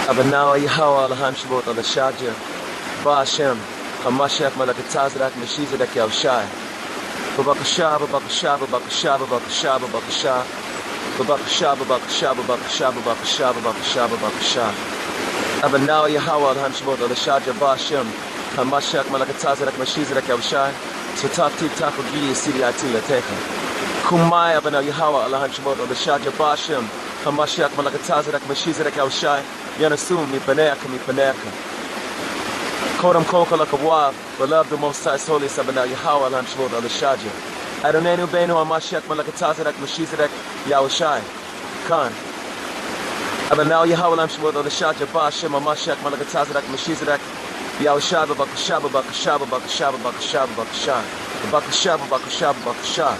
Abanawa Yahweh Alaham Shabot Alashadja Ba'ashem Hamashiach Malakatazrak Meshizadek Yavshai Babakasha Babakasha Babakasha Babakasha Babakasha Babakasha Babakasha Babakasha Babakasha Babakasha Babakasha Abanawa Yahweh Alaham Shabot Alashadja Ba'ashem Hamashiach Malakatazrak Meshizadek Yavshai Satati Takogili Sidi Atila Teka Kumai Abanawa Yahweh Alaham Shabot Alashadja Ba'ashem Hamashiach Malakatazrak Meshizadek Yavshai Yanasum mi paneka. Kodam koka lakawab, beloved the most high holy Sabana Yahweh Alam Shmod al Shadja. Adonenu Benu Amashiach Malakatazrak Meshizadek Yahushai. Khan. Abanau Yahweh Alam Shmod al Shadja Ba'ashem Amashiach Malakatazrak Meshizadek Yahushai Babakasha Babakasha Babakasha Babakasha Babakasha Babakasha Babakasha Babakasha.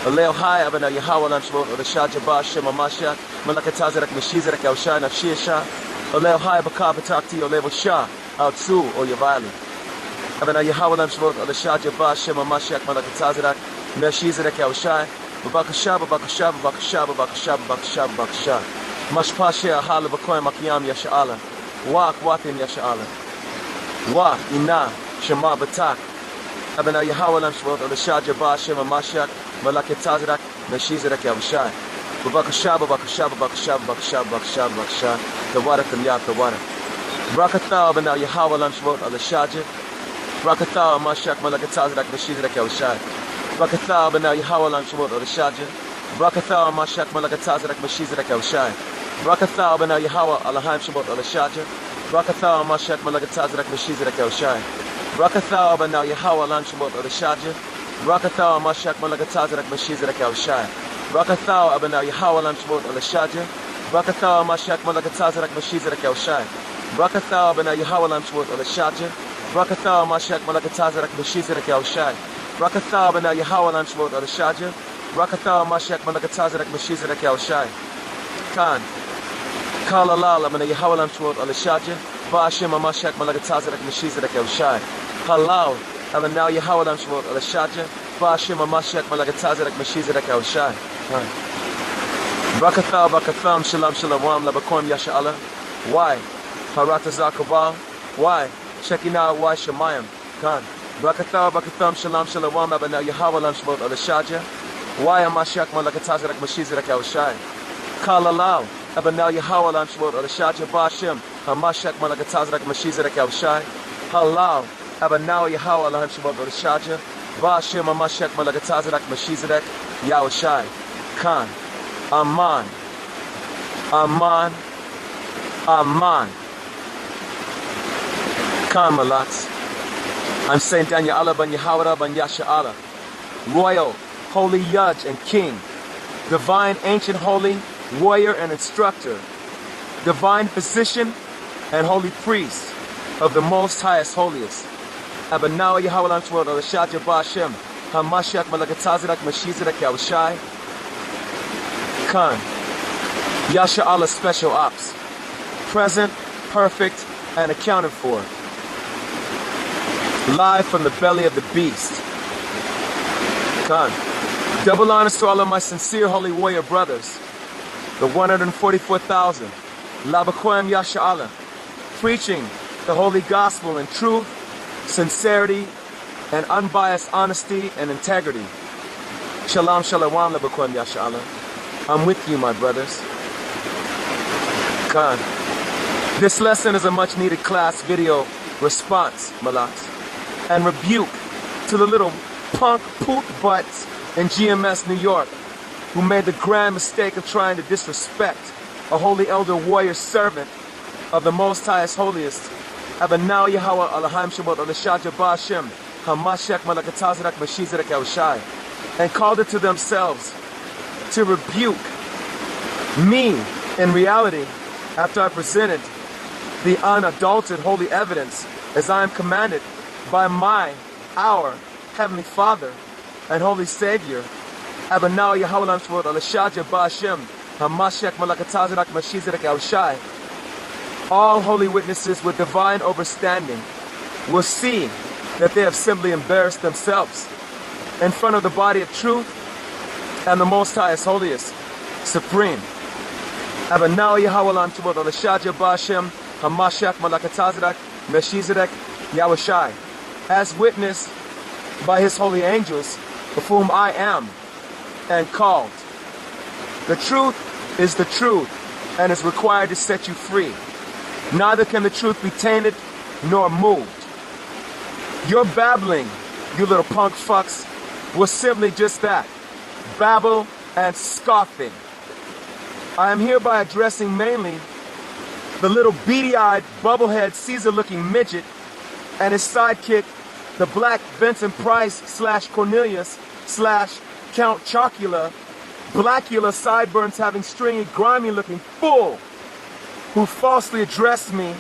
Aleo Hai Abanau Yahweh Alam Shmod al Shadja Ba'ashem Amashiach Malakatazrak Meshizadek Yahushai Nafshiyasha. Oleo Hai Bakab Takti Olevo Shah Outsu or Yavali. Abana Yahweh Lam Shmot Alashad Jabba Shem Amashiach Malakatazrak Meshizadek Yahushai Babakasha Babakasha Babakasha Babakasha Babakasha Babakasha Mashpashe Ahal Bakoy Makiyam Yasha'ala Wak Watim Yasha'ala Wak Ina Shema Batak Abana Yahweh Lam Shmot Alashad Jabba Shem Amashiach Malakatazrak Meshizadek Yahushai Babakasha Babakasha Babakasha Babakasha Babakasha Babakasha TWOT Brakatha Abana Yahweh Lam Shmot Alashadja Brakatha Amashiach Malakatazrak Meshizadek Yahushai Brakatha Abana Yahweh Lam Shmot Alashadja Brakatha Amashiach Malakatazrak Meshizadek Yahushai Brakatha Abana Yahweh Alaham Shmot Alashadja Brakatha Amashiach Malakatazrak Meshizadek Yahushai Brakatha Abana Yahweh Lam Shmot Alashadja Brakatha Amashiach Malakatazrak Meshizadek Yahushai Brakatha Abana Yahweh Lam Shmot Alashadja Brakatha Amashiach Malakatazrak Meshizadek Yahushai Brakatha Abana Yahweh Lam Shmot Alashadja Brakatha Amashiach Malakatazrak Meshizadek Yahushai Brakatha Abana Yahweh Lam Shmot Alashadja Brakatha Amashiach Malakatazrak Meshizadek Yahushai Khan Kal Alal Abana Yahweh Lam Shmot Alashadja Ba'ashem Amashiach Malakatazrak Meshizadek Yahushai Halal Abana Yahweh Lam Shmot Alashadja Ba'ashem Amashiach Malakatazrak Meshizadek Yahushai Brakatha Bakatham Shalom Shalom Labakom Yasha'ala Why? Haratazakabal Why? Shekinah Why Shemayim Khan Brakatha Bakatham Shalom Shalom Abana Yahweh Lam Shmot Alashadja Why Amashiach Malakatazrak Meshizadek Yahushai Kalalal Abana Yahweh Lam Shmot Alashadja Ba'ashem Amashiach Malakatazrak Meshizadek Yahushai Halal Abana Yahweh Lam Shmot Alashadja Ba'ashem Amashiach Malakatazrak Meshizadek Yahushai Khan Aman Aman Aman Khan Malats I'm Saint ThenYacob ben Yahweh ben Yasha'ala Royal, Holy Judge and King Divine, Ancient, Holy Warrior and Instructor Divine Physician and Holy Priest of the Most Highest Holiest Abanawa Yahweh Lam Shmot Alashadja Ba'ashem Hamashiach Malakatazrak Meshizadek Yahushai Khan Yasha'ala Special Ops Present, perfect, and accounted for Live from the belly of the beast Khan Double honors to all of my sincere holy warrior brothers The 144,000 Labaquem Yasha'ala Preaching the holy gospel in truth, sincerity, and unbiased honesty and integrity Shalom Shalom Labaquem Yasha'ala I'm with you, my brothers. Khan. This lesson is a much needed class video response, Malaks, and rebuke to the little punk poop butts in GMS New York who made the grand mistake of trying to disrespect a holy elder warrior servant of the Most Highest Holiest, Abanau Yahweh Alaham Shabbat Alashadja Ba'ashem Hamashiach Malakatazrak Meshizadek Yahushai, and called it to themselves to rebuke me in reality after I presented the unadulterated holy evidence as I am commanded by our Heavenly Father and Holy Savior Abanau Yahweh Lam Shmot Alashadja Ba'ashem Hamashiach Malakatazrak Meshizadek Yahushai. All holy witnesses with divine overstanding will see that they have simply embarrassed themselves in front of the body of truth and the Most Highest Holiest, Supreme. Abanau Yahweh Lam Shmot Alashadja Ba'ashem Hamashiach Malakatazedek Melchizedek Yahushai, as witnessed by his holy angels, of whom I am and called. The truth is the truth and is required to set you free. Neither can the truth be tainted nor moved. Your babbling, you little punk fucks, was simply just that, babble and scoffing. I am hereby addressing mainly the little beady-eyed, bubblehead, Caesar-looking midget and his sidekick, the black Vincent Price / Cornelius / Count Chocula, Blackula sideburns having stringy, grimy-looking fool, who falsely addressed me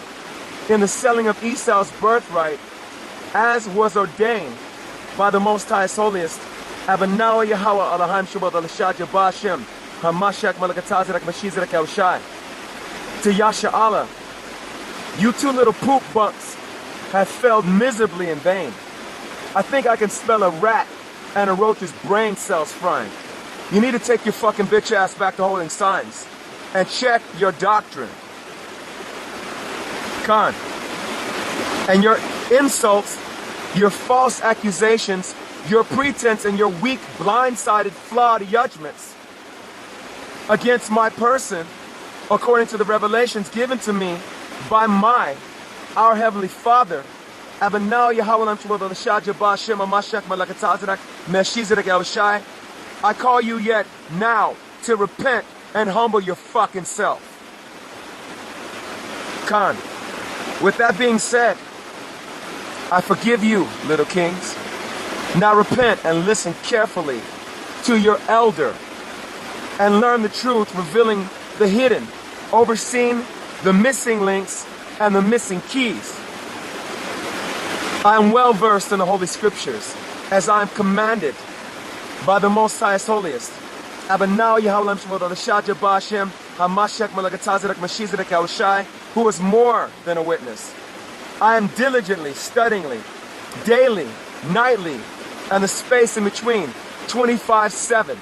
in the selling of Esau's birthright, as was ordained by the Most High's holiest, Abanawa Yahweh Elohim Shabbat Alashad Yabashim, Hamashiach Malakatazedek Melchizedek Yahushai. To Yasha Allah, you two little poop bunks have failed miserably in vain. I think I can smell a rat and a roach's brain cells frying. You need to take your fucking bitch ass back to holding signs and check your doctrine. Khan. And your insults, your false accusations, your pretense, and your weak, blindsided, flawed judgments against my person, according to the revelations given to me by our Heavenly Father, Abanaw Yahweh Shad Jabba Shem Amashak Malakatazrak Melchizedek Yahushai, I call you yet now to repent and humble your fucking self. Khan. With that being said, I forgive you, little kings. Now repent and listen carefully to your elder and learn the truth, revealing the hidden, overseen, the missing links, and the missing keys. I am well versed in the Holy Scriptures, as I am commanded by the Most Highest Holiest. Abanaw Yahweh Shad Jabba Shem Hamashak Malakatazedek Melchizedek Yahushai, who is more than a witness. I am diligently, studyingly, daily, nightly, and the space in between, 25/7.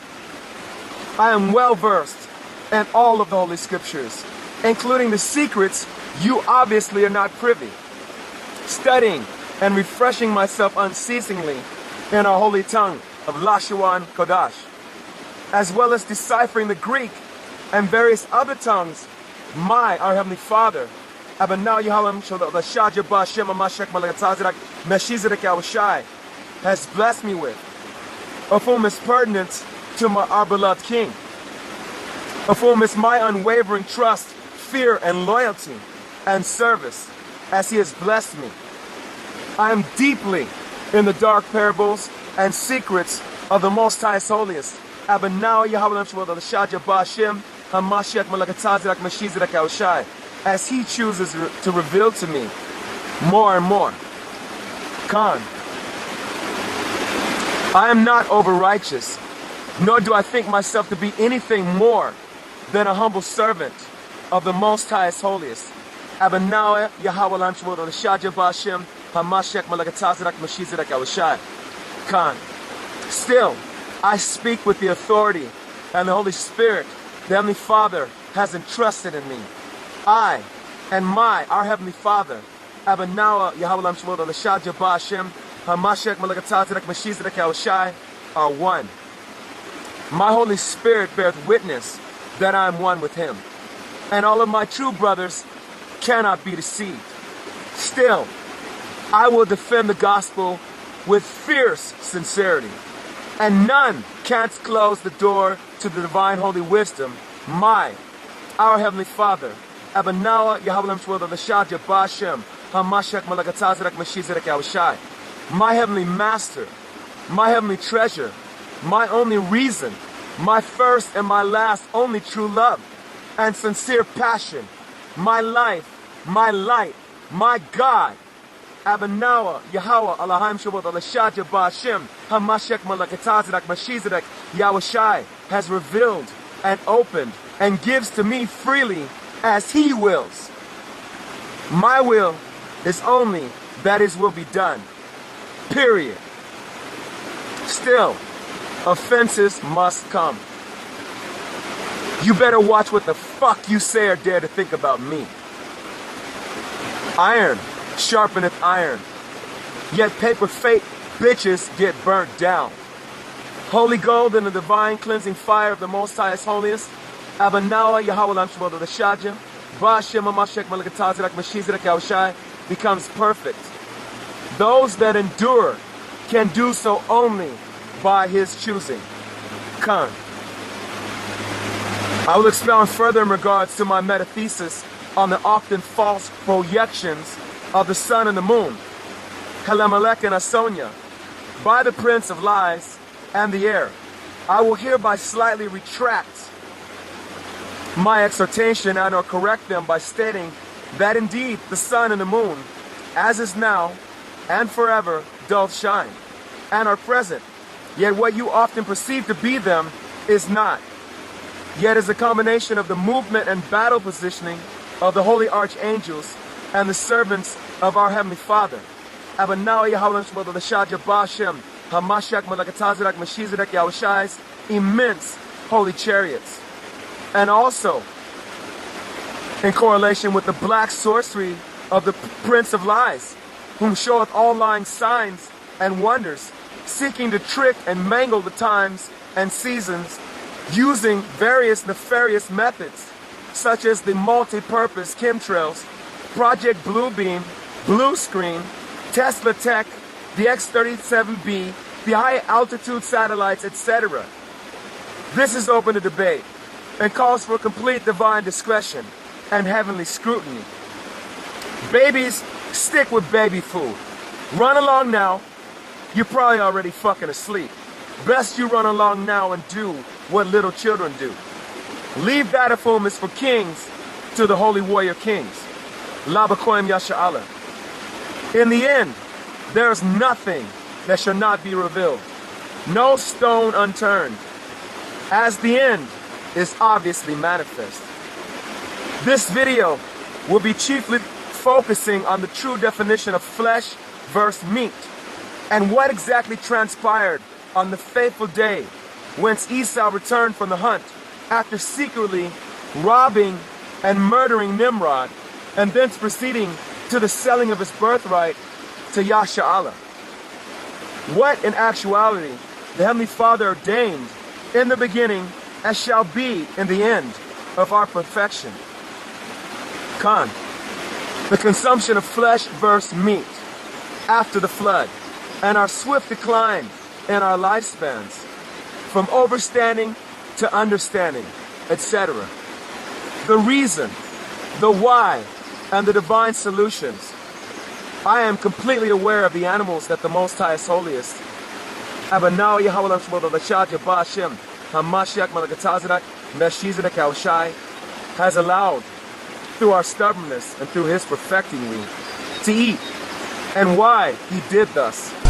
I am well versed in all of the Holy Scriptures, including the secrets you obviously are not privy. Studying and refreshing myself unceasingly in our holy tongue of Lashawan Kodash, as well as deciphering the Greek and various other tongues our Heavenly Father, Abanaw Yahweh Shad Jabba Shem Amashak Malakatazrak Melchizedek Yahushai, has blessed me with, of whom is pertinent to our beloved King, of whom is my unwavering trust, fear, and loyalty, and service, as he has blessed me. I am deeply in the dark parables and secrets of the Most Highest Holiest, Abanaw Yahweh Shad Jabba Shem Hamashiach Malakatazrak Melchizedek Yahushai, as he chooses to reveal to me more and more. Khan. I am not over-righteous, nor do I think myself to be anything more than a humble servant of the Most Highest Holiest. Abanaw Yahweh Shad Jabba Shem Hamashiach Malakatazrak Melchizedek Yahushai. Khan. Still, I speak with the authority and the Holy Spirit the Heavenly Father has entrusted in me. I and our Heavenly Father, Abanaw Yahweh Shad Jabba Shem Hamashiach Malakatazrak Melchizedek Yahushai, are one. My Holy Spirit beareth witness that I am one with him, and all of my true brothers cannot be deceived. Still, I will defend the gospel with fierce sincerity, and none can't close the door to the divine holy wisdom, our Heavenly Father, Abanaw Yahweh Shad Jabba Shem Hamashiach Malakatazrak Melchizedek Yahushai, my Heavenly Master, my Heavenly Treasure, my only reason, my first and my last only true love and sincere passion, my life, my light, my God, Abanaw Yahweh Elohim Shad Jabba Shem Hamashiach Malakatazrak Melchizedek Yahushai, has revealed and opened and gives to me freely as he wills. My will is only that his will be done. Period. Still, offenses must come. You better watch what the fuck you say or dare to think about me. Iron sharpeneth iron, yet paper fake bitches get burnt down. Holy gold and the divine cleansing fire of the Most High's holiest, Abanawa Yahweh Lamshmodo the Shaja, Bashem Amashek Malakatazirak Mashizirak Yaushai, becomes perfect. Those that endure can do so only by his choosing. Khan. I will expound further in regards to my metathesis on the often false projections of the sun and the moon, Helamelech and Asonia, by the prince of lies and the air. I will hereby slightly retract my exhortation and or correct them by stating that indeed the sun and the moon, as is now and forever, doth shine, and are present, yet what you often perceive to be them is not, yet is a combination of the movement and battle positioning of the holy archangels and the servants of our Heavenly Father. Immense holy chariots. And also, in correlation with the black sorcery of the Prince of Lies, whom showeth all lying signs and wonders, seeking to trick and mangle the times and seasons, using various nefarious methods, such as the multi-purpose chemtrails, Project Bluebeam, Blue Screen, Tesla Tech, the X-37B, the high-altitude satellites, etc. This is open to debate and calls for complete divine discretion and heavenly scrutiny. Babies, stick with baby food. Run along now. You're probably already fucking asleep. Best you run along now and do what little children do. Leave that of whom is for kings to the holy warrior kings. La quwm yasha'Allah. In the end, there is nothing that shall not be revealed. No stone unturned, as the end is obviously manifest. This video will be chiefly focusing on the true definition of flesh versus meat, and what exactly transpired on the fateful day whence Esau returned from the hunt after secretly robbing and murdering Nimrod, and thence proceeding to the selling of his birthright to Yasha'Allah. What in actuality the Heavenly Father ordained in the beginning as shall be in the end of our perfection. Khan. The consumption of flesh versus meat after the flood, and our swift decline in our lifespans, from overstanding to understanding, etc. The reason, the why, and the divine solutions. I am completely aware of the animals that the Most High is holiest, Abanaw Yahweh Shmodo the Shaja Ba'ashem Hamashiach Malakatazirak Meshizidek has allowed through our stubbornness and through his perfecting we to eat, and why he did thus.